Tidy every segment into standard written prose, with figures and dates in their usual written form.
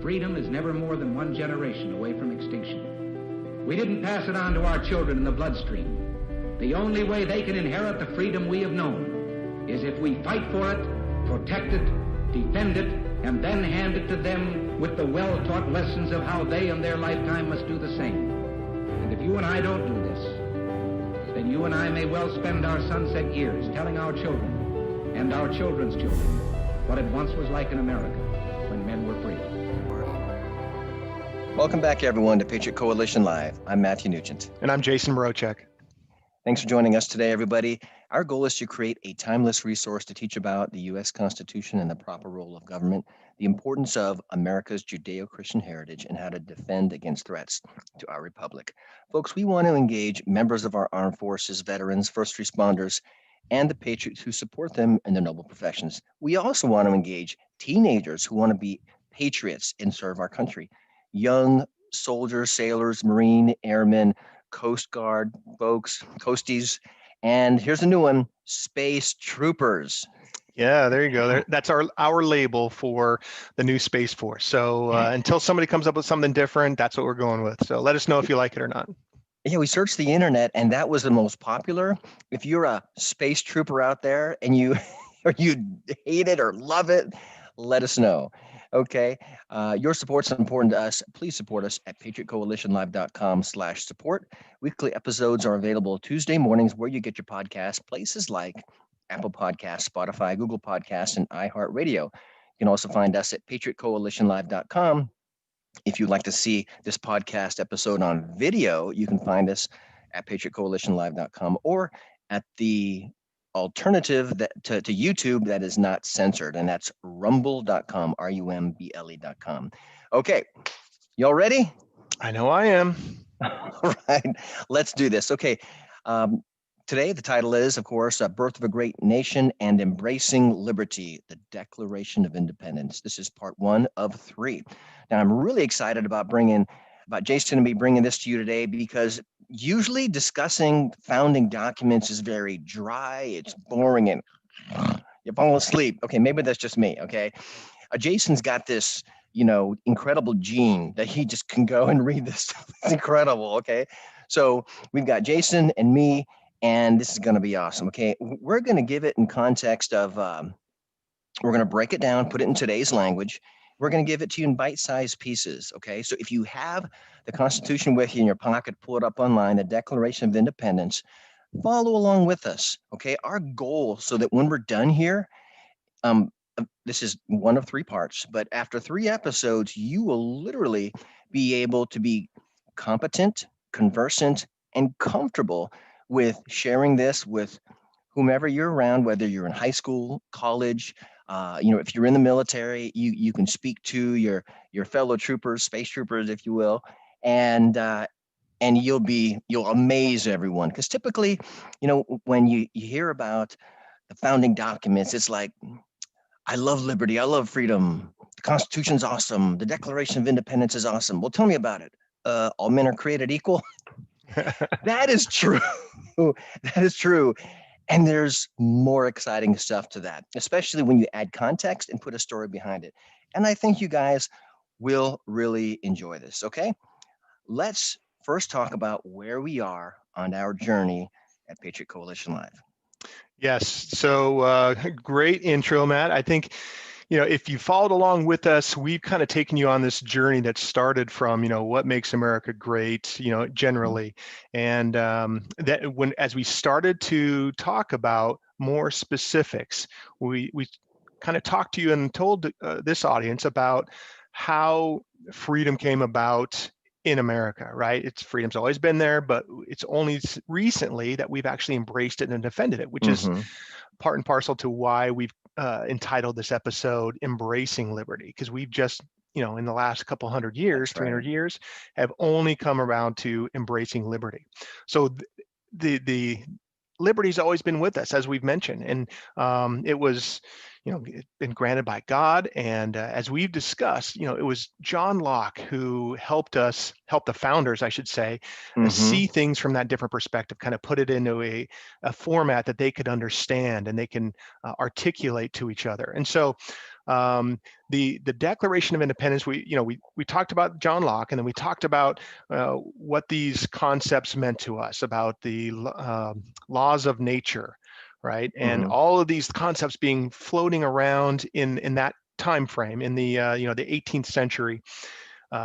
freedom is never more than one generation away from extinction. We didn't pass it on to our children in the bloodstream. The only way they can inherit the freedom we have known is if we fight for it, protect it, defend it, and then hand it to them with the well-taught lessons of how they in their lifetime must do the same. And if you and I don't do this, then you and I may well spend our sunset years telling our children and our children's children what it once was like in America when men were free. Welcome back, everyone, to Patriot Coalition Live. I'm Matthew Nugent. And I'm Jason Mrochek. Thanks for joining us today, everybody. Our goal is to create a timeless resource to teach about the U.S. Constitution and the proper role of government, the importance of America's Judeo-Christian heritage, and how to defend against threats to our republic. Folks, we want to engage members of our armed forces, veterans, first responders, and the patriots who support them in their noble professions. We also want to engage teenagers who want to be patriots and serve our country. Young soldiers, sailors, Marine, airmen, Coast Guard folks, Coasties, and here's a new one, Space Troopers. Yeah, there you go. That's our label for the new Space Force. So until somebody comes up with something different, that's what we're going with. So let us know if you like it or not. Yeah, we searched the internet and that was the most popular. If you're a space trooper out there and you or you hate it or love it, let us know. Okay. Your support's important to us. Please support us at patriotcoalitionlive.com/support. Weekly episodes are available Tuesday mornings where you get your podcasts, places like Apple Podcasts, Spotify, Google Podcasts, and iHeartRadio. You can also find us at patriotcoalitionlive.com. If you'd like to see this podcast episode on video, you can find us at patriotcoalitionlive.com or at the alternative to YouTube that is not censored, and that's rumble.com, rumble.com. Okay, y'all ready? I know I am. All right, let's do this. Okay, today the title is, of course, Birth of a Great Nation and Embracing Liberty, the Declaration of Independence. This is part 1 of 3. Now, I'm really excited about Jason and me bringing this to you today because usually discussing founding documents is very dry, it's boring, and you fall asleep. Okay, maybe that's just me, okay? Jason's got this, incredible gene that he just can go and read this stuff. It's incredible, okay? So we've got Jason and me, and this is going to be awesome, okay? We're going to give it in context of, we're going to break it down, put it in today's language. We're going to give it to you in bite-sized pieces, okay? So if you have the Constitution with you in your pocket, pull it up online, the Declaration of Independence, follow along with us, okay? Our goal, so that when we're done here, this is 1 of 3 parts, but after 3 episodes, you will literally be able to be competent, conversant, and comfortable with sharing this with whomever you're around, whether you're in high school, college, if you're in the military, you can speak to your fellow troopers, space troopers, if you will, and you'll amaze everyone. Because typically, when you hear about the founding documents, it's like, I love liberty, I love freedom, the Constitution's awesome, the Declaration of Independence is awesome. Well, tell me about it. All men are created equal. That is true. That is true. And there's more exciting stuff to that, especially when you add context and put a story behind it. And I think you guys will really enjoy this, okay? Let's first talk about where we are on our journey at Patriot Coalition Live. Yes. So great intro, Matt. I think, if you followed along with us, we've kind of taken you on this journey that started from, what makes America great, generally. And as we started to talk about more specifics, we kind of talked to you and told this audience about how freedom came about in America, right? Freedom's always been there, but it's only recently that we've actually embraced it and defended it, which is part and parcel to why we've entitled this episode Embracing Liberty, because we've just, in the last couple hundred years, 300 years, have only come around to embracing liberty. So the liberty's always been with us, as we've mentioned, and it was, been granted by God. And as we've discussed, it was John Locke who helped the founders, I should say, see things from that different perspective, kind of put it into a format that they could understand and they can articulate to each other. And so The Declaration of Independence, we talked about John Locke, and then we talked about what these concepts meant to us about the laws of nature, right? And all of these concepts being floating around in that time frame in the the 18th century,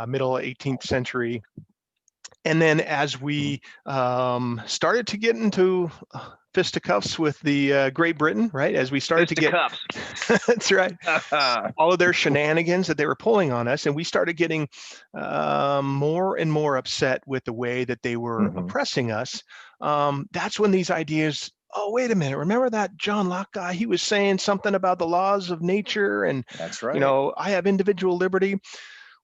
middle 18th century. And then as we started to get into fisticuffs with the Great Britain, right? As we started to get, that's right, all of their shenanigans that they were pulling on us, and we started getting more and more upset with the way that they were oppressing us. That's when these ideas, oh, wait a minute, remember that John Locke guy? He was saying something about the laws of nature, and that's right. I have individual liberty.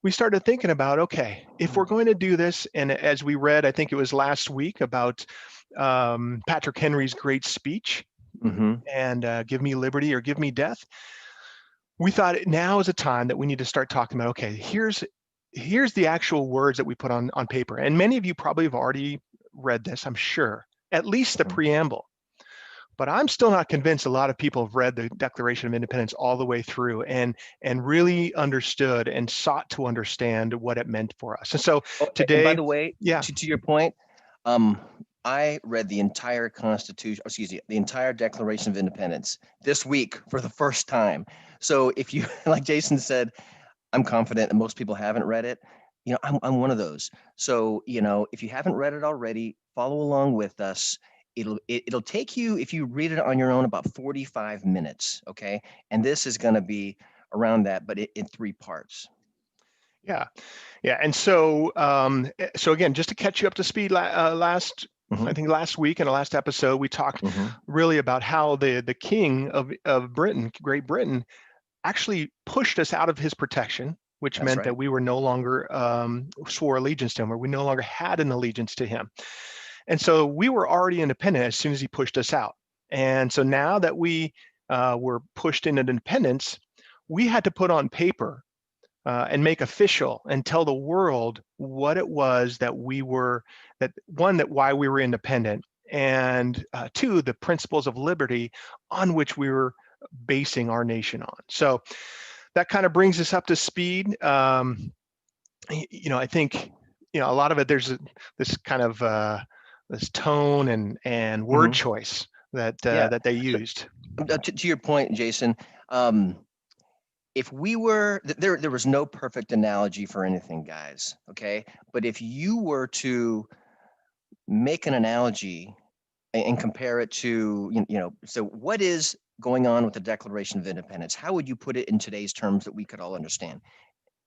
We started thinking about, okay, if we're going to do this, and as we read, I think it was last week, about Patrick Henry's great speech, and give me liberty or give me death, we thought now is a time that we need to start talking about, okay, here's the actual words that we put on paper. And many of you probably have already read this, I'm sure, at least the preamble. But I'm still not convinced a lot of people have read the Declaration of Independence all the way through and really understood and sought to understand what it meant for us. And so today, and by the way, yeah, to your point, I read the entire Constitution, the entire Declaration of Independence this week for the first time. So if you, like Jason said, I'm confident that most people haven't read it. I'm one of those. So, if you haven't read it already, follow along with us. It'll take you, if you read it on your own, about 45 minutes. Okay. And this is going to be around that, but in 3 parts. Yeah. And so, again, just to catch you up to speed, I think last week in the last episode, we talked really about how the king of Britain, Great Britain, actually pushed us out of his protection, which meant that we were no longer swore allegiance to him, or we no longer had an allegiance to him. And so we were already independent as soon as he pushed us out. And so now that we were pushed into independence, we had to put on paper and make official and tell the world what it was that we were, why we were independent, and 2, the principles of liberty on which we were basing our nation on. So that kind of brings us up to speed. I think, a lot of it, there's this kind of this tone and word choice that they used. To your point, Jason, if we were, there was no perfect analogy for anything, guys, okay? But if you were to make an analogy and compare it to, so what is going on with the Declaration of Independence? How would you put it in today's terms that we could all understand?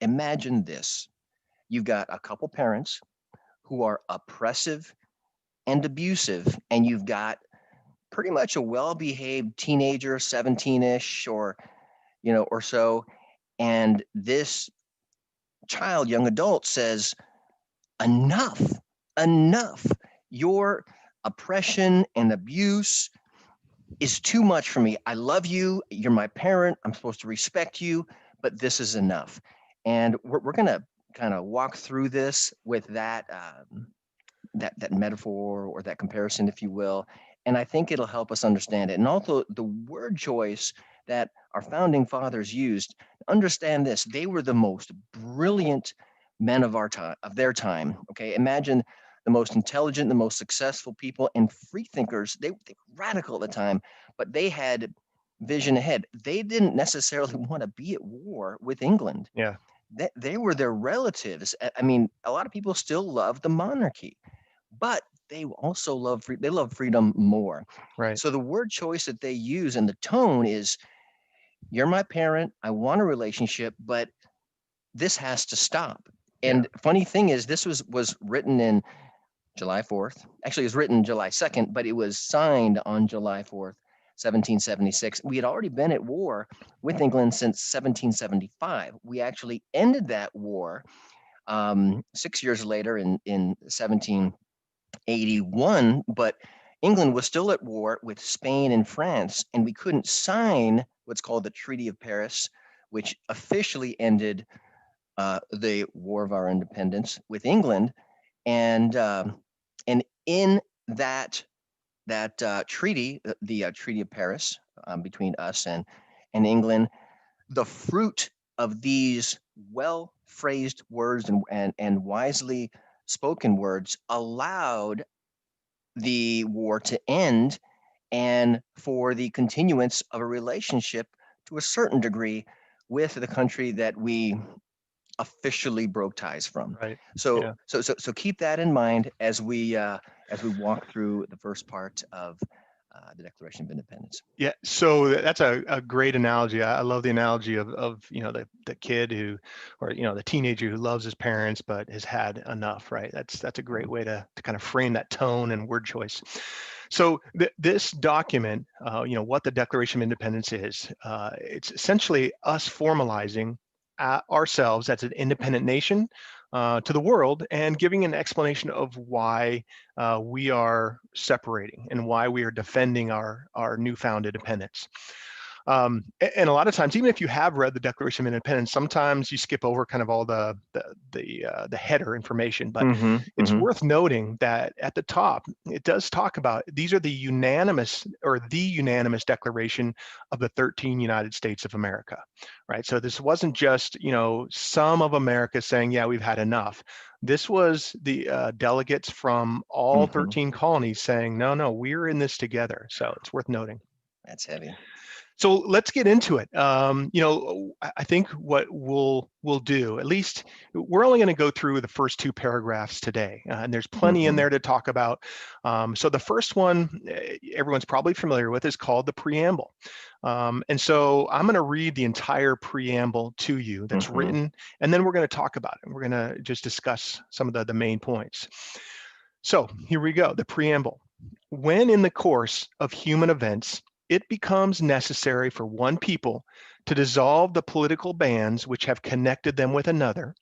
Imagine this. You've got a couple parents who are oppressive and abusive, and you've got pretty much a well-behaved teenager, 17-ish or so, and this child, young adult, says, enough, your oppression and abuse is too much for me. I love you, you're my parent, I'm supposed to respect you, but this is enough. And we're going to kind of walk through this with that metaphor or that comparison, if you will. And I think it'll help us understand it. And also the word choice that our founding fathers used, understand this, they were the most brilliant men of their time. Okay. Imagine the most intelligent, the most successful people and free thinkers. They were radical at the time, but they had vision ahead. They didn't necessarily want to be at war with England. Yeah. They were their relatives. I mean, a lot of people still love the monarchy, but they also love freedom more. Right. So the word choice that they use and the tone is, you're my parent, I want a relationship, but this has to stop. And funny thing is, this was written in July 4th. Actually, it was written July 2nd, but it was signed on July 4th, 1776. We had already been at war with England since 1775. We actually ended that war 6 years later in 1781, but England was still at war with Spain and France, and we couldn't sign what's called the Treaty of Paris, which officially ended the War of our Independence with England. And in that treaty, the Treaty of Paris between us and England, the fruit of these well-phrased words and wisely spoken words allowed the war to end and for the continuance of a relationship to a certain degree with the country that we officially broke ties from. Right. So Yeah. so keep that in mind as we walk through the first part of the Declaration of Independence. Yeah, so that's a great analogy. I love the analogy of the kid who, or the teenager who loves his parents but has had enough, right? That's a great way to kind of frame that tone and word choice. So this document, what the Declaration of Independence is, it's essentially us formalizing ourselves as an independent nation to the world and giving an explanation of why we are separating and why we are defending our newfound independence. And a lot of times, even if you have read the Declaration of Independence, sometimes you skip over kind of all the header information. But it's worth noting that at the top, it does talk about these are the unanimous declaration of the 13 United States of America, right? So this wasn't just some of America saying, yeah, we've had enough. This was the delegates from all 13 colonies saying, no, we're in this together. So it's worth noting. That's heavy. So let's get into it. I think what we'll do, at least we're only going to go through the first two paragraphs today, and there's plenty in there to talk about. So the first one, everyone's probably familiar with, is called the Preamble. And so I'm going to read the entire preamble to you that's written, and then we're going to talk about it. We're going to just discuss some of the main points. So here we go, the preamble. When in the course of human events, it becomes necessary for one people to dissolve the political bands which have connected them with another,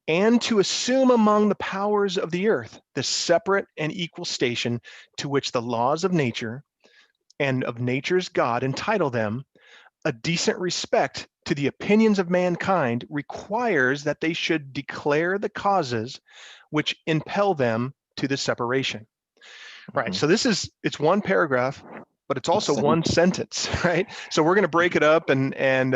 and to assume among the powers of the earth the separate and equal station to which the laws of nature and of nature's God entitle them, a decent respect to the opinions of mankind requires that they should declare the causes which impel them to the separation. Right, so it's one paragraph, but it's also one sentence, right? So we're going to break it up and kind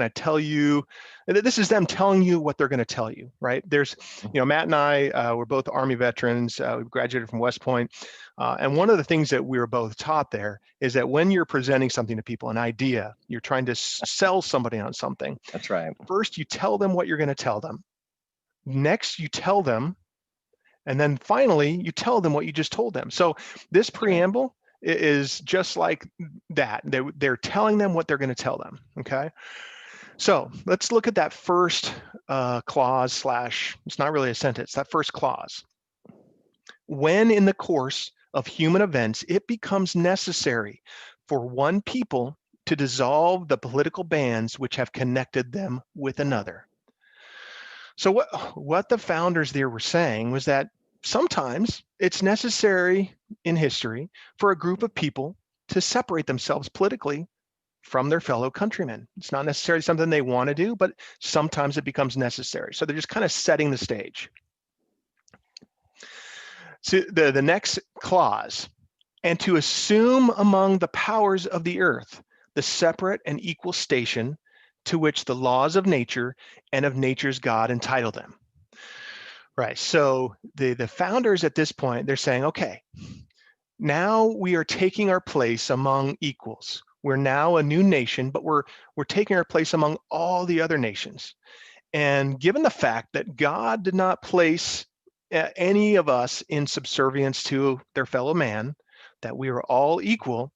of tell you, this is them telling you what they're going to tell you, right? There's, Matt and I, we're both Army veterans. We graduated from West Point. And one of the things that we were both taught there is that when you're presenting something to people, an idea, you're trying to sell somebody on something. That's right. First, you tell them what you're going to tell them. Next, you tell them. And then finally, you tell them what you just told them. So this preamble is just like that. They're telling them what they're going to tell them, okay? So let's look at that first clause / it's not really a sentence, that first clause. When in the course of human events, it becomes necessary for one people to dissolve the political bands which have connected them with another. So what the founders there were saying was that sometimes it's necessary in history for a group of people to separate themselves politically from their fellow countrymen. It's not necessarily something they want to do, but sometimes it becomes necessary. So they're just kind of setting the stage. So the next clause, and to assume among the powers of the earth the separate and equal station to which the laws of nature and of nature's God entitle them. Right, so the founders at this point, they're saying, okay, now we are taking our place among equals. We're now a new nation, but we're taking our place among all the other nations. And given the fact that God did not place any of us in subservience to their fellow man, that we are all equal,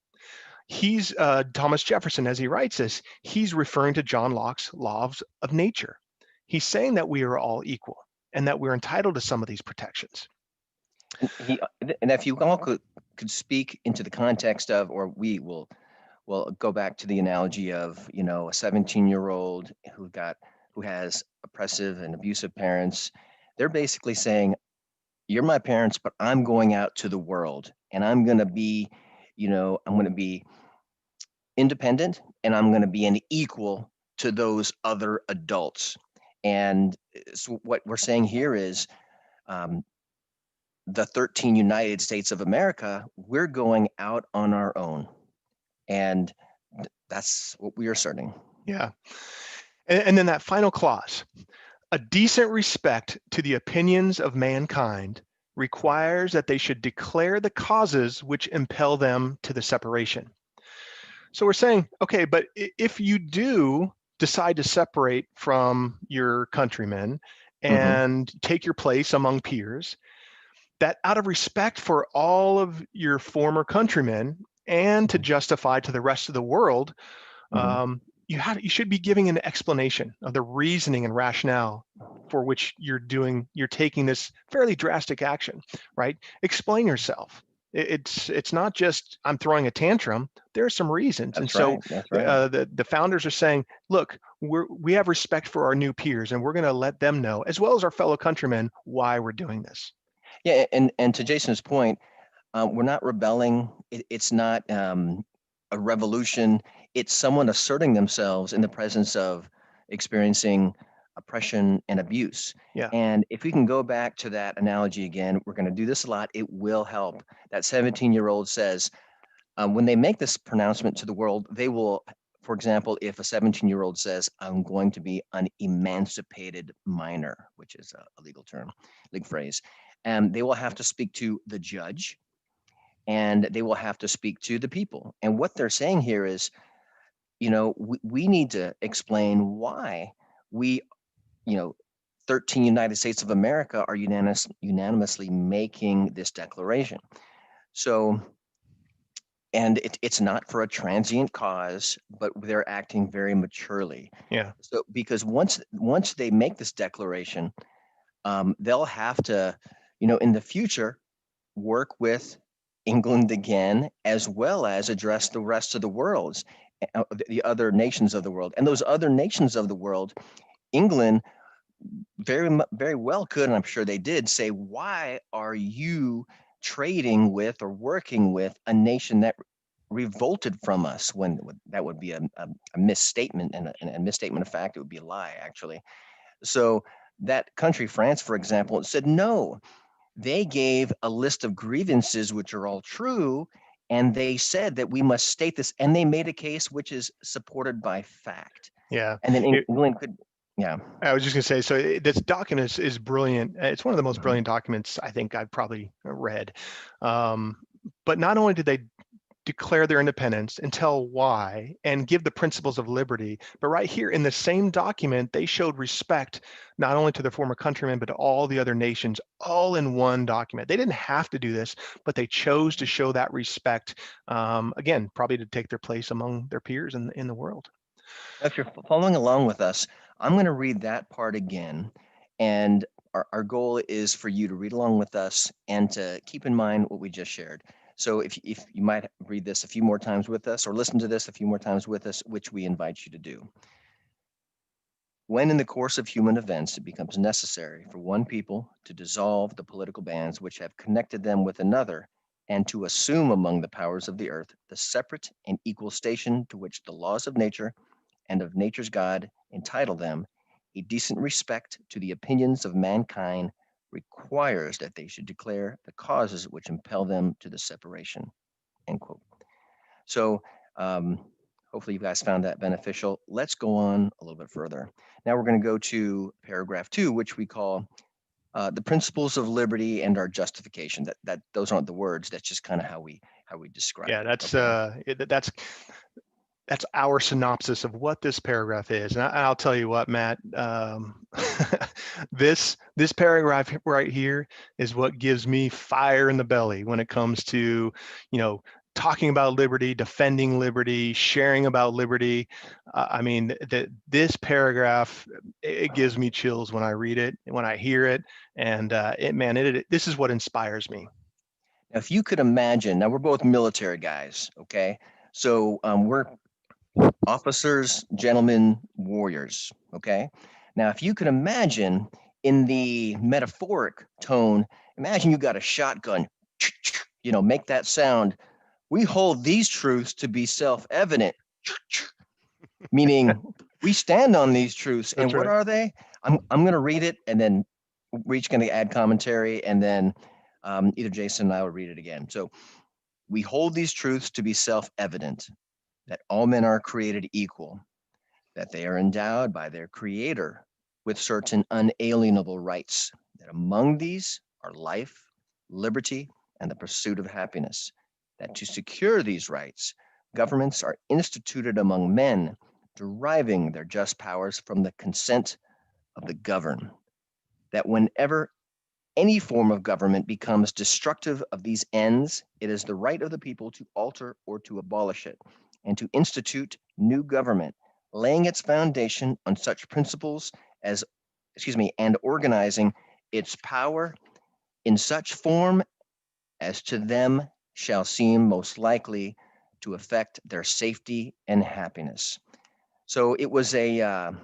he's Thomas Jefferson, as he writes this, he's referring to John Locke's laws of nature. He's saying that we are all equal and that we're entitled to some of these protections. And if you all could speak into the context of, or we will go back to the analogy of, a 17-year-old who has oppressive and abusive parents. They're basically saying, you're my parents, but I'm going out to the world and I'm going to be, I'm going to be independent and I'm going to be an equal to those other adults. And so what we're saying here is the 13 United States of America, we're going out on our own. And that's what we are asserting. Yeah. And then that final clause, a decent respect to the opinions of mankind requires that they should declare the causes which impel them to the separation. So we're saying, okay, but if you do decide to separate from your countrymen and take your place among peers, that out of respect for all of your former countrymen and to justify to the rest of the world, you should be giving an explanation of the reasoning and rationale for which you're taking this fairly drastic action, right? Explain yourself. It's not just I'm throwing a tantrum. There are some reasons, That's right. That's right. the founders are saying, look, we have respect for our new peers, and we're going to let them know, as well as our fellow countrymen, why we're doing this. Yeah, and to Jason's point, we're not rebelling. It's not a revolution. It's someone asserting themselves in the presence of experiencing oppression and abuse. Yeah. And if we can go back to that analogy again, we're going to do this a lot. It will help. That 17-year-old says, when they make this pronouncement to the world, they will, for example, if a 17-year-old says, I'm going to be an emancipated minor, which is a legal term, legal phrase, and they will have to speak to the judge, and they will have to speak to the people. And what they're saying here is, we need to explain why we, 13 United States of America are unanimously making this declaration. So, and it's not for a transient cause, but they're acting very maturely. Yeah. So, because once they make this declaration, they'll have to, in the future, work with England again, as well as address the rest of the world, the other nations of the world. And those other nations of the world, England very well could, and I'm sure they did, say, why are you trading with or working with a nation that revolted from us? When that would be a misstatement, and a misstatement of fact. It would be a lie, actually. So that country, France, for example, said no. They gave a list of grievances, which are all true, and they said that we must state this, and they made a case which is supported by fact. Yeah. And then England could, yeah. I was just going to say, so this document is brilliant. It's one of the most brilliant documents I think I've probably read. But not only did they declare their independence and tell why and give the principles of liberty, but right here in the same document, they showed respect not only to their former countrymen, but to all the other nations, all in one document. They didn't have to do this, but they chose to show that respect, again, probably to take their place among their peers in the world. If you're following along with us, I'm going to read that part again. And our goal is for you to read along with us and to keep in mind what we just shared. So if you might read this a few more times with us, or listen to this a few more times with us, which we invite you to do. When in the course of human events it becomes necessary for one people to dissolve the political bands which have connected them with another, and to assume among the powers of the earth the separate and equal station to which the laws of nature and of nature's God entitle them, a decent respect to the opinions of mankind requires that they should declare the causes which impel them to the separation. End quote. So hopefully you guys found that beneficial. Let's go on a little bit further. Now we're going to go to paragraph 2, which we call the principles of liberty and our justification. That those aren't the words. That's just kind of how we describe. Yeah, it. That's our synopsis of what this paragraph is. And I'll tell you what, Matt, this paragraph right here is what gives me fire in the belly when it comes to, talking about liberty, defending liberty, sharing about liberty. I mean, this paragraph, it gives me chills when I read it, when I hear it, and this is what inspires me. Now, if you could imagine, now we're both military guys, okay? So we're officers, gentlemen, warriors, okay? Now, if you could imagine in the metaphoric tone, imagine you got a shotgun, make that sound. We hold these truths to be self-evident, meaning we stand on these truths. And what are they? I'm going to read it, and then we're each going to add commentary, and then either Jason and I will read it again. So we hold these truths to be self-evident, that all men are created equal, that they are endowed by their Creator with certain unalienable rights, that among these are life, liberty, and the pursuit of happiness, that to secure these rights, governments are instituted among men, deriving their just powers from the consent of the governed, that whenever any form of government becomes destructive of these ends, it is the right of the people to alter or to abolish it, and to institute new government, laying its foundation on such principles as, and organizing its power in such form as to them shall seem most likely to affect their safety and happiness. So it was that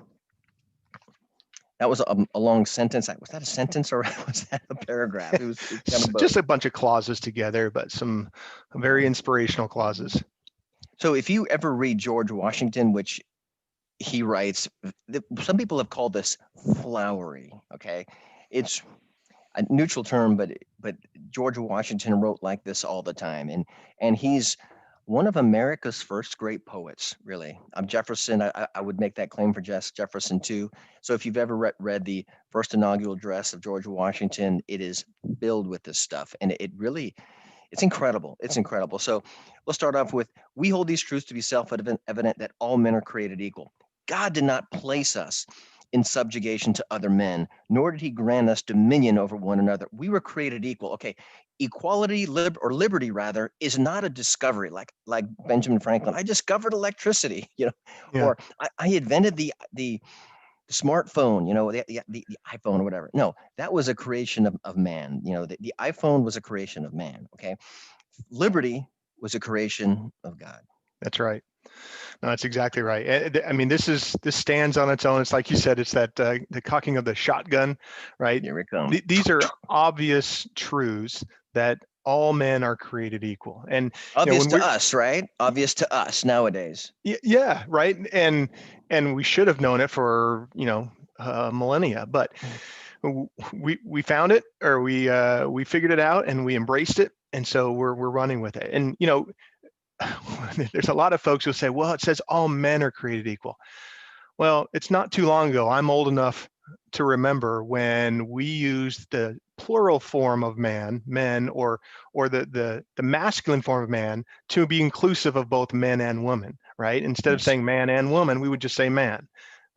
was a long sentence. Was that a sentence or was that a paragraph? It was kind of both. Just a bunch of clauses together, but some very inspirational clauses. So if you ever read George Washington, which he writes, some people have called this flowery. Okay, it's a neutral term, but George Washington wrote like this all the time, and he's one of America's first great poets, really. Jefferson, I would make that claim for Jefferson too. So if you've ever read the first inaugural address of George Washington, it is filled with this stuff, and it's incredible. It's incredible. So we'll start off with, we hold these truths to be self-evident that all men are created equal. God did not place us in subjugation to other men, nor did he grant us dominion over one another. We were created equal. Okay, equality, liberty rather, is not a discovery like Benjamin Franklin. I discovered electricity, or I invented the smartphone, the iPhone or whatever. No, that was a creation of man. The iPhone was a creation of man. Okay, liberty was a creation of God. That's right. No, that's exactly right. I mean, this stands on its own. It's like you said, it's that the cocking of the shotgun, right? Here we come. These are obvious truths that all men are created equal, and obvious to us, right? Obvious to us nowadays. Yeah, right. And we should have known it for millennia, but we found it, or we figured it out, and we embraced it, and so we're running with it. And there's a lot of folks who say, well, it says all men are created equal. Well, it's not too long ago. I'm old enough to remember when we used the plural form of men, or the masculine form of man to be inclusive of both men and women, right? Instead of saying man and woman, we would just say man.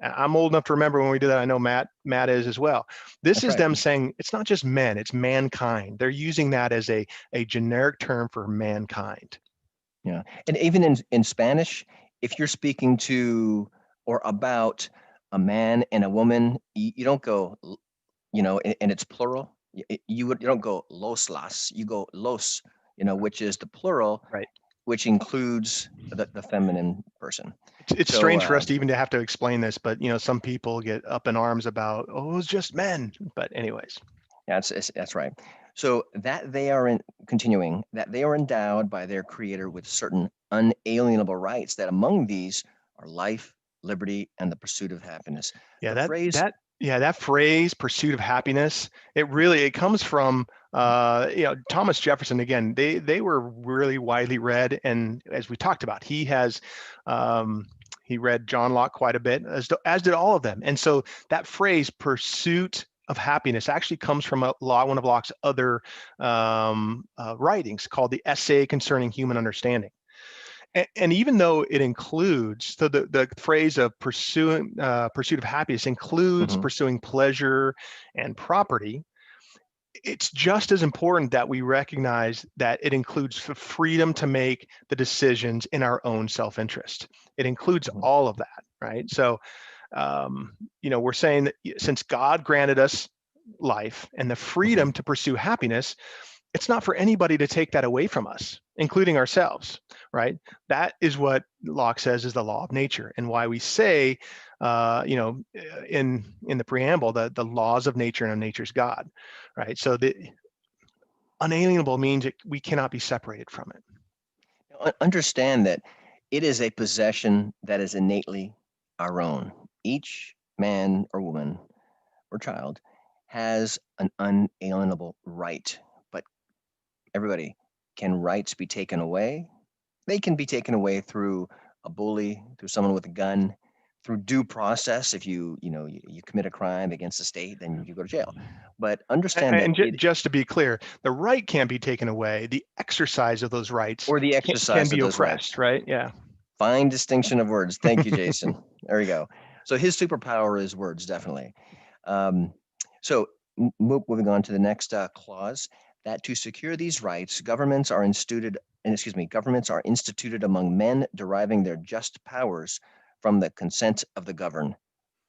I'm old enough to remember when we did that. I know Matt is as well. This is them saying it's not just men, it's mankind. They're using that as a generic term for mankind. Yeah, and even in Spanish, if you're speaking to or about a man and a woman, you don't go, and it's plural. You don't go los las, you go los, which is the plural, right? Which includes the feminine person. It's strange for us to even to have to explain this, but some people get up in arms about, oh, it's just men. But anyways, yeah, that's right. So that they are endowed by their Creator with certain unalienable rights, that among these are life, liberty, and the pursuit of happiness. Yeah, that phrase, pursuit of happiness, it comes from Thomas Jefferson. Again, they were really widely read, and as we talked about, he read John Locke quite a bit, as did all of them. And so that phrase, pursuit of happiness, actually comes from one of Locke's other writings called the Essay Concerning Human Understanding. And even though it includes, so the phrase of pursuit of happiness includes pursuing pleasure and property, it's just as important that we recognize that it includes the freedom to make the decisions in our own self-interest. It includes all of that, right? So, we're saying that since God granted us life and the freedom to pursue happiness, it's not for anybody to take that away from us, including ourselves, right? That is what Locke says is the law of nature, and why we say, in the preamble, the laws of nature and nature's God, right? So the unalienable means we cannot be separated from it. Understand that it is a possession that is innately our own. Each man or woman or child has an unalienable right, but everybody, can rights be taken away? They can be taken away through a bully, through someone with a gun, through due process. If you commit a crime against the state, then you go to jail. But understand that just to be clear, the right can't be taken away. The exercise of those rights or the can exercise be of those oppressed, rights. right? Yeah. Fine distinction of words. Thank you, Jason. There you go. So his superpower is words, definitely. So moving on to the next clause, that to secure these rights, governments are instituted among men deriving their just powers from the consent of the governed.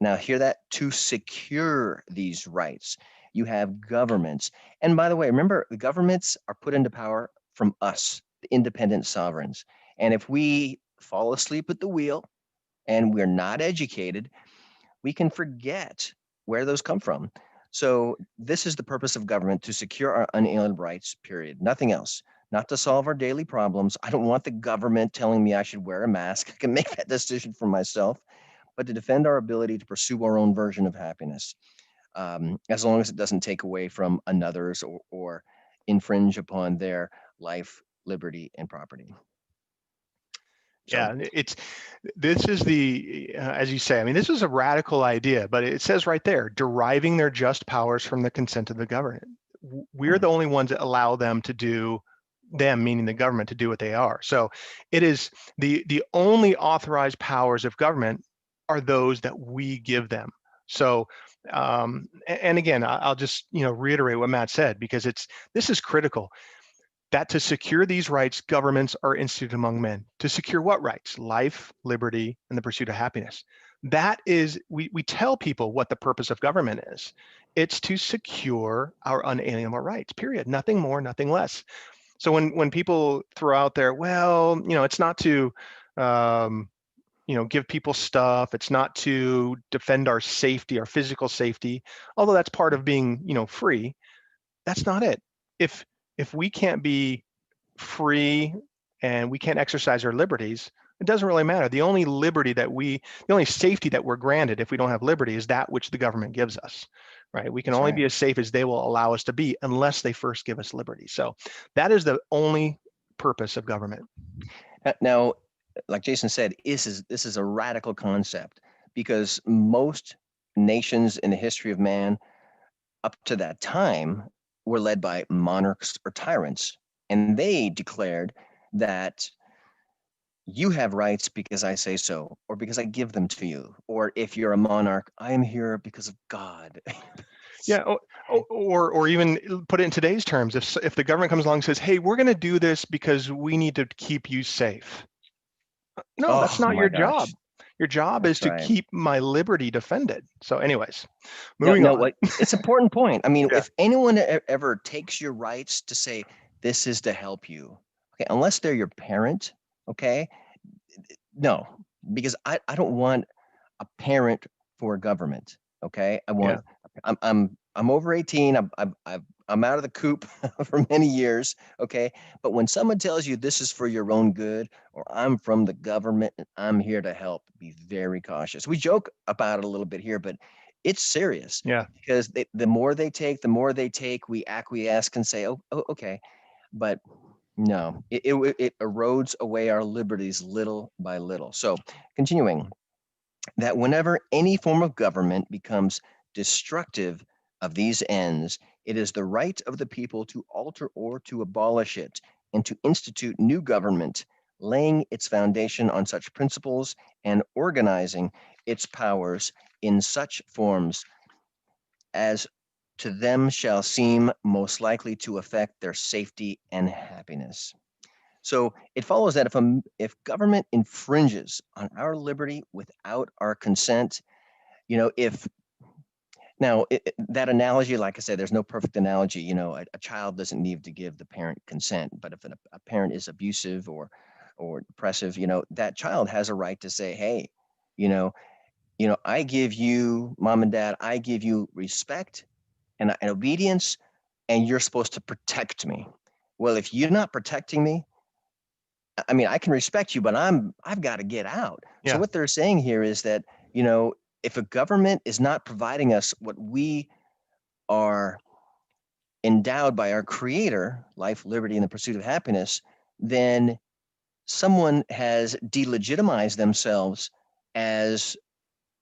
Now, hear that? To secure these rights, you have governments. And by the way, remember, the governments are put into power from us, the independent sovereigns. And if we fall asleep at the wheel and we're not educated, we can forget where those come from. So this is the purpose of government, to secure our unalienable rights, period. Nothing else. Not to solve our daily problems. I don't want the government telling me I should wear a mask. I can make that decision for myself, but to defend our ability to pursue our own version of happiness, as long as it doesn't take away from another's or infringe upon their life, liberty, and property. Yeah, this is as you say, I mean, this is a radical idea, but it says right there, deriving their just powers from the consent of the government. We're the only ones that allow them to do, them meaning the government, to do what they are. So it is the only authorized powers of government are those that we give them. So, and again, I'll just, reiterate what Matt said, because this is critical. That to secure these rights, governments are instituted among men. To secure what rights? Life, liberty, and the pursuit of happiness. That is, we tell people what the purpose of government is. It's to secure our unalienable rights, period. Nothing more, nothing less. So when people throw out there, well, it's not to, give people stuff. It's not to defend our safety, our physical safety, although that's part of being, free. That's not it. If we can't be free and we can't exercise our liberties, it doesn't really matter. The only safety that we're granted if we don't have liberty is that which the government gives us, right? We can only be as safe as they will allow us to be unless they first give us liberty. So that is the only purpose of government. Now, like Jason said, this is a radical concept, because most nations in the history of man up to that time were led by monarchs or tyrants, and they declared that you have rights because I say so, or because I give them to you, or if you're a monarch, I am here because of God. Yeah, or even put it in today's terms, if the government comes along and says, hey, we're going to do this because we need to keep you safe. No, that's not your job. Your job is to keep my liberty defended. So anyways, moving on. It's an important point. I mean, if anyone ever takes your rights to say, this is to help you, okay, unless they're your parent, okay, no, because I don't want a parent for government, okay? I want, I'm over 18. I'm out of the coop for many years, okay? But when someone tells you this is for your own good, or I'm from the government and I'm here to help, be very cautious. We joke about it a little bit here, but it's serious. Yeah. Because the more they take, we acquiesce and say, oh okay. But no, it erodes away our liberties little by little. So continuing, that whenever any form of government becomes destructive of these ends, it is the right of the people to alter or to abolish it, and to institute new government, laying its foundation on such principles and organizing its powers in such forms as to them shall seem most likely to affect their safety and happiness. So it follows that if government infringes on our liberty without our consent, that analogy, like I said, there's no perfect analogy. A child doesn't need to give the parent consent, but if a parent is abusive or oppressive, that child has a right to say, hey, I give you, mom and dad, I give you respect and obedience, and you're supposed to protect me. Well, if you're not protecting me, I mean, I can respect you, but I've got to get out. Yeah. So what they're saying here is that, if a government is not providing us what we are endowed by our creator, life, liberty, and the pursuit of happiness, then someone has delegitimized themselves as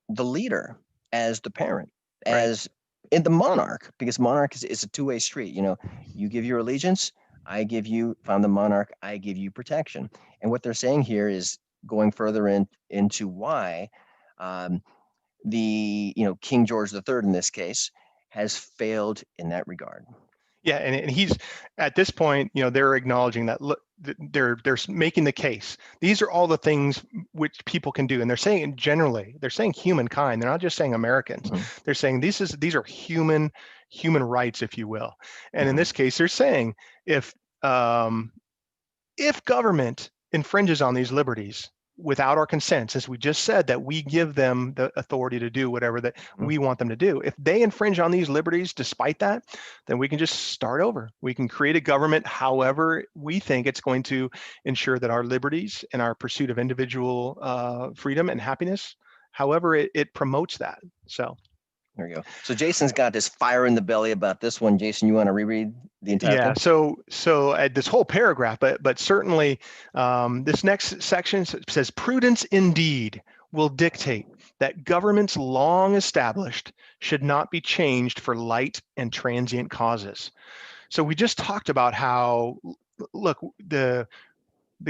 the leader as the parent, Right. as in the monarch, because monarch is a two-way street. You give your allegiance, I give you, if I'm the monarch, I give you protection. And what they're saying here is going further into why the King George III in this case has failed in that regard. Yeah, and he's at this point, they're acknowledging that, look, they're making the case. These are all the things which people can do, and they're saying generally, they're saying humankind. They're not just saying Americans. Mm-hmm. They're saying these are human rights, if you will. And Mm-hmm. in this case, they're saying if government infringes on these liberties without our consent, as we just said, that we give them the authority to do whatever that we want them to do. If they infringe on these liberties despite that, then we can just start over. We can create a government however we think it's going to ensure that our liberties and our pursuit of individual freedom and happiness, however it promotes that. So there you go. So Jason's got this fire in the belly about this one. Jason, you want to reread the entire thing? So this whole paragraph, but certainly this next section says, prudence indeed will dictate that governments long established should not be changed for light and transient causes. So we just talked about how, look, the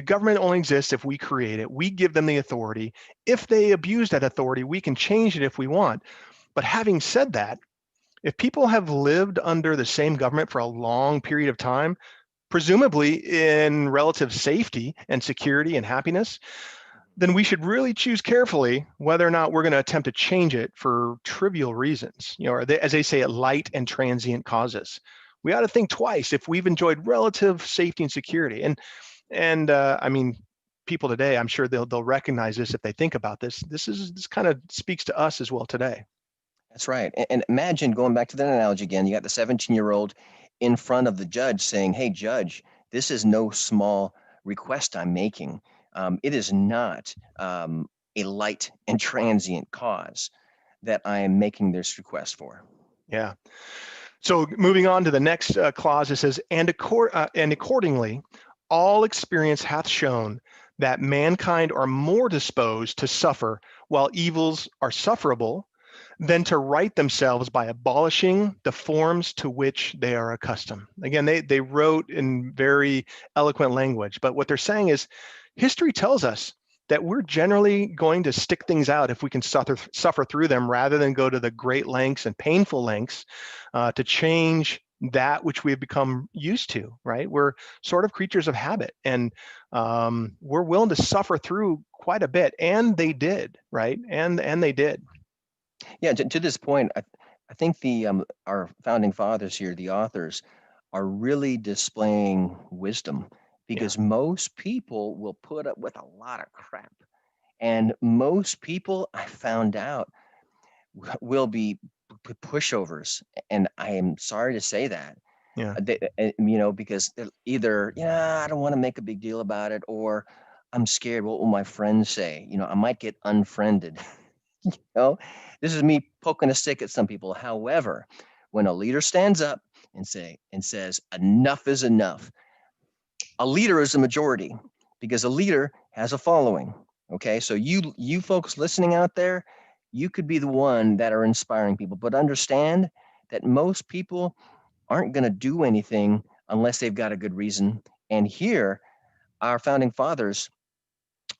government only exists if we create it. We give them the authority. If they abuse that authority, we can change it if we want. But having said that, if people have lived under the same government for a long period of time, presumably in relative safety and security and happiness, then we should really choose carefully whether or not we're going to attempt to change it for trivial reasons, or as they say, light and transient causes. We ought to think twice if we've enjoyed relative safety and security. And I mean, people today, I'm sure they'll recognize this if they think about this. This kind of speaks to us as well today. That's right. And imagine, going back to that analogy again, you got the 17-year-old in front of the judge saying, hey, judge, this is no small request I'm making. It is not a light and transient cause that I am making this request for. Yeah. So moving on to the next clause, it says, and accordingly, all experience hath shown that mankind are more disposed to suffer while evils are sufferable than to right themselves by abolishing the forms to which they are accustomed. Again, they wrote in very eloquent language, but what they're saying is history tells us that we're generally going to stick things out if we can suffer through them rather than go to the great lengths and painful lengths to change that which we have become used to, right? We're sort of creatures of habit, and we're willing to suffer through quite a bit, and they did, right? And they did. Yeah, to this point, I think our founding fathers here, the authors, are really displaying wisdom, because most people will put up with a lot of crap. And most people, I found out, will be pushovers. And I am sorry to say that. Yeah. Because they're either, I don't want to make a big deal about it, or I'm scared. What will my friends say? I might get unfriended. This is me poking a stick at some people. However, when a leader stands up and says enough is enough, a leader is a majority, because a leader has a following. Okay, so you folks listening out there, you could be the one that are inspiring people, but understand that most people aren't going to do anything unless they've got a good reason. And here, our founding fathers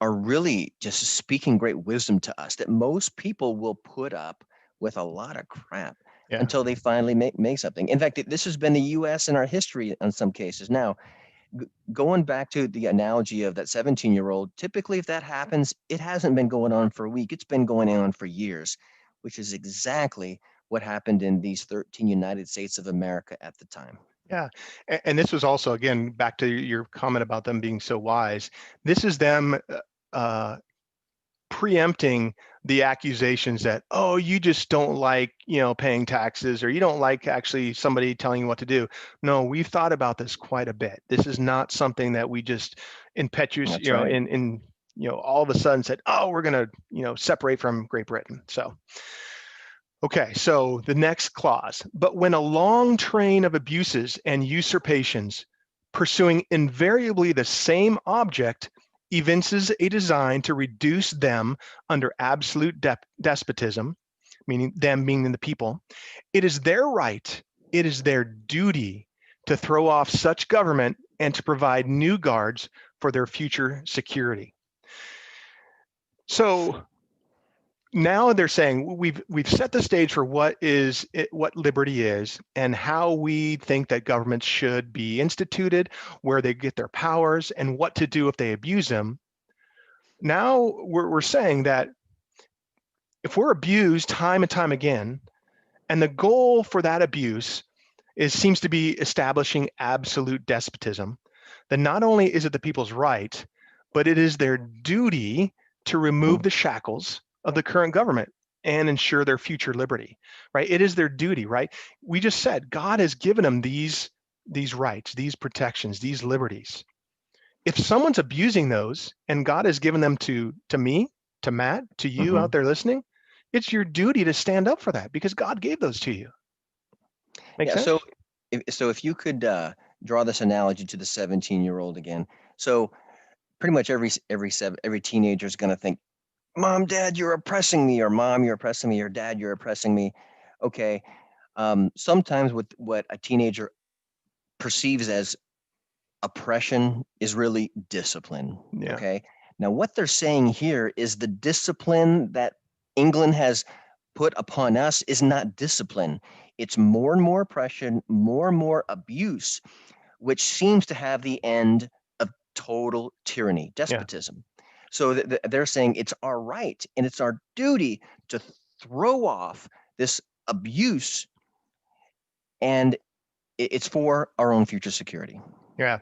are really just speaking great wisdom to us, that most people will put up with a lot of crap until they finally make something. In fact, this has been the U.S. in our history in some cases. Now, going back to the analogy of that 17-year-old, typically if that happens, it hasn't been going on for a week. It's been going on for years, which is exactly what happened in these 13 United States of America at the time. Yeah. And this was also, again, back to your comment about them being so wise. This is them preempting the accusations that, oh, you just don't like, paying taxes, or you don't like actually somebody telling you what to do. No, we've thought about this quite a bit. This is not something that we just impetuous, in all of a sudden said, oh, we're going to, separate from Great Britain. So, okay, so the next clause, but when a long train of abuses and usurpations pursuing invariably the same object evinces a design to reduce them under absolute despotism, meaning them being the people. It is their right, it is their duty to throw off such government and to provide new guards for their future security. So now they're saying we've set the stage for what liberty is and how we think that governments should be instituted, where they get their powers, and what to do if they abuse them. Now we're saying that if we're abused time and time again, and the goal for that abuse seems to be establishing absolute despotism, then not only is it the people's right, but it is their duty to remove the shackles of the current government and ensure their future liberty, right? It is their duty, right? We just said God has given them these rights, these protections, these liberties. If someone's abusing those and God has given them to me, to Matt, to you out there listening, it's your duty to stand up for that because God gave those to you. Make sense? So if you could draw this analogy to the 17-year-old again. So pretty much every teenager is going to think, Mom, Dad, you're oppressing me, or Mom, you're oppressing me, or Dad, you're oppressing me. Okay. Sometimes with what a teenager perceives as oppression is really discipline. Yeah. Okay. Now, what they're saying here is the discipline that England has put upon us is not discipline. It's more and more oppression, more and more abuse, which seems to have the end of total tyranny, despotism. Yeah. So they're saying it's our right and it's our duty to throw off this abuse, and it's for our own future security. Yeah.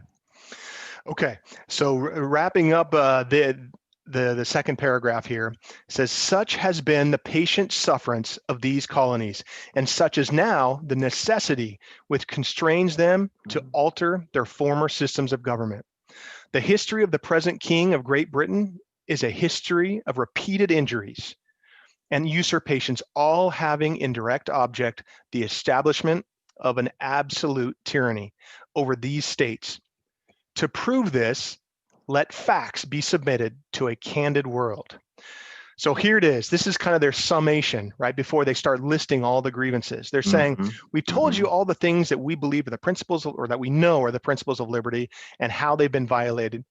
Okay. So wrapping up the second paragraph here says, such has been the patient sufferance of these colonies, and such is now the necessity which constrains them to alter their former systems of government. The history of the present King of Great Britain is a history of repeated injuries and usurpations, all having in direct object the establishment of an absolute tyranny over these states. To prove this, let facts be submitted to a candid world. So here it is. This is kind of their summation, right, before they start listing all the grievances. They're saying, we've told you all the things that we believe are the principles, or that we know are the principles of liberty, and how they've been violated,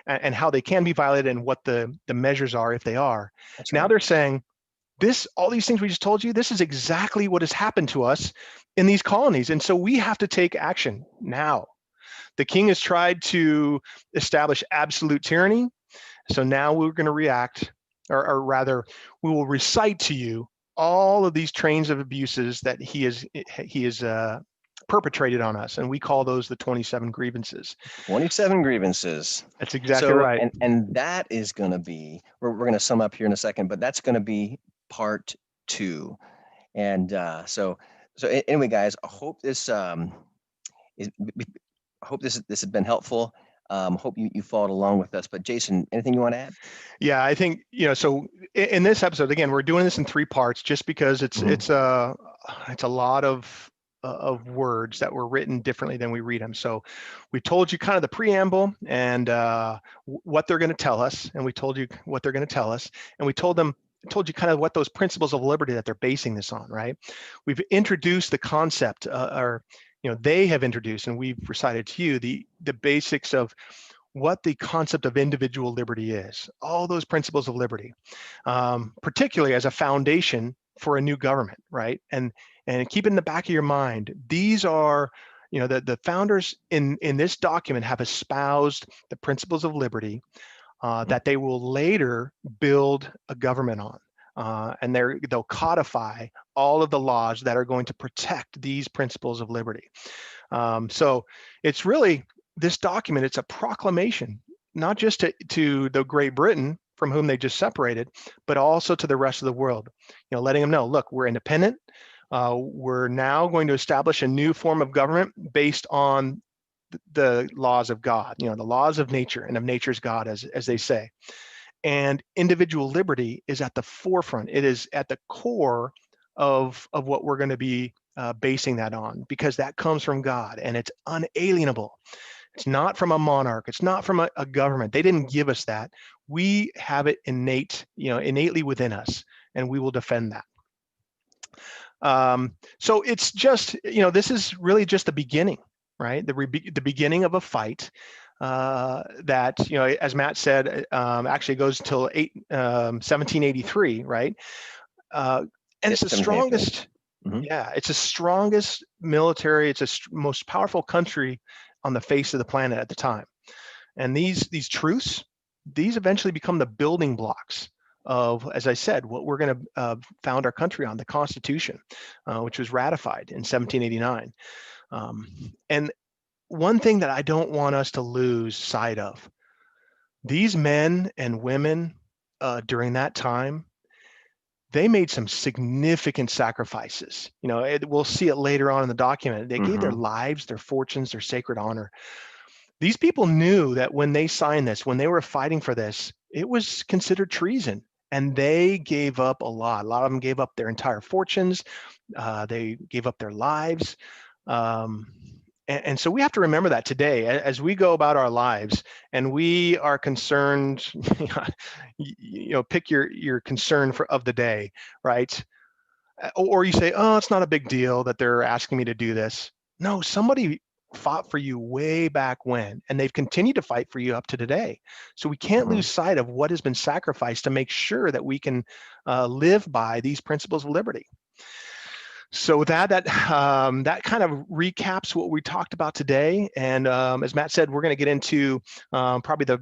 and how they can be violated, and what the measures are if they are. That's now right. They're saying, all these things we just told you, this is exactly what has happened to us in these colonies. And so we have to take action now. The king has tried to establish absolute tyranny. So now we're going to react, or rather, we will recite to you all of these trains of abuses that he has perpetrated on us. And we call those the 27 grievances. 27 grievances. That's exactly right. And that is going to be, we're going to sum up here in a second, but that's going to be part 2. And so anyway, guys, I hope this this has been helpful. Hope you followed along with us. But Jason, anything you want to add? Yeah, I think, so in this episode, again, we're doing this in 3 parts just because it's a lot of words that were written differently than we read them. So we told you kind of the preamble and what they're going to tell us, and we told you what they're going to tell us, and we told you kind of what those principles of liberty that they're basing this on, right? We've introduced the concept, they have introduced, and we've recited to you the basics of what the concept of individual liberty is, all those principles of liberty, particularly as a foundation for a new government, right? And keep in the back of your mind, these are, the founders in this document have espoused the principles of liberty that they will later build a government on. And they'll codify all of the laws that are going to protect these principles of liberty. So it's really, this document, it's a proclamation, not just to the Great Britain from whom they just separated, but also to the rest of the world, letting them know, look, we're independent. We're now going to establish a new form of government based on the laws of God, the laws of nature and of nature's God, as they say. And individual liberty is at the forefront. It is at the core of what we're going to be basing that on, because that comes from God and it's unalienable. It's not from a monarch. It's not from a government. They didn't give us that. We have it innately within us, and we will defend that. So it's just, this is really just the beginning, right? The beginning of a fight that, as Matt said, actually goes until 1783, right? And it's the strongest. Yeah, it's the strongest military. It's the most powerful country on the face of the planet at the time. And these truths, these eventually become the building blocks of, as I said, what we're going to found our country on, the Constitution, which was ratified in 1789. And one thing that I don't want us to lose sight of, these men and women during that time, they made some significant sacrifices. We'll see it later on in the document. They gave their lives, their fortunes, their sacred honor. These people knew that when they signed this, when they were fighting for this, it was considered treason. And they gave up a lot. A lot of them gave up their entire fortunes. They gave up their lives. And so we have to remember that today as we go about our lives and we are concerned, pick your concern of the day, right? Or you say, oh, it's not a big deal that they're asking me to do this. No, somebody fought for you way back when, and they've continued to fight for you up to today. So we can't lose sight of what has been sacrificed to make sure that we can live by these principles of liberty. So with that kind of recaps what we talked about today. And as Matt said, we're going to get into probably the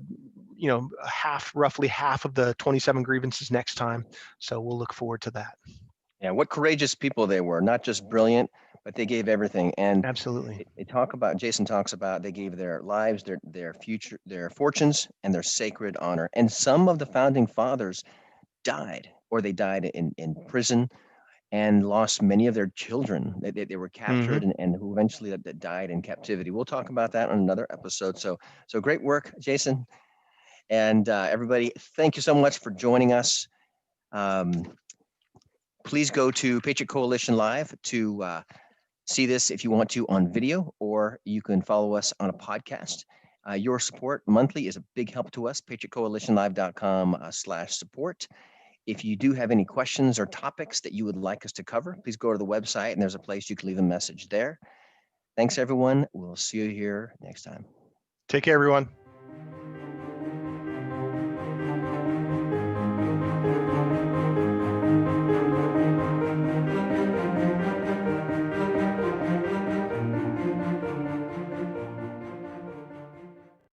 roughly half of the 27 grievances next time. So we'll look forward to that. Yeah, what courageous people they were, not just brilliant, but they gave everything. And absolutely, Jason talks about they gave their lives, their future, their fortunes, and their sacred honor. And some of the founding fathers died, or they died in prison and lost many of their children. They were captured and who eventually that died in captivity. We'll talk about that on another episode. So great work, Jason. And everybody, thank you so much for joining us. Please go to Patriot Coalition Live to see this if you want to on video, or you can follow us on a podcast. Your support monthly is a big help to us. patriotcoalitionlive.com/support. If you do have any questions or topics that you would like us to cover, please go to the website and there's a place you can leave a message there. Thanks, everyone. We'll see you here next time. Take care, everyone.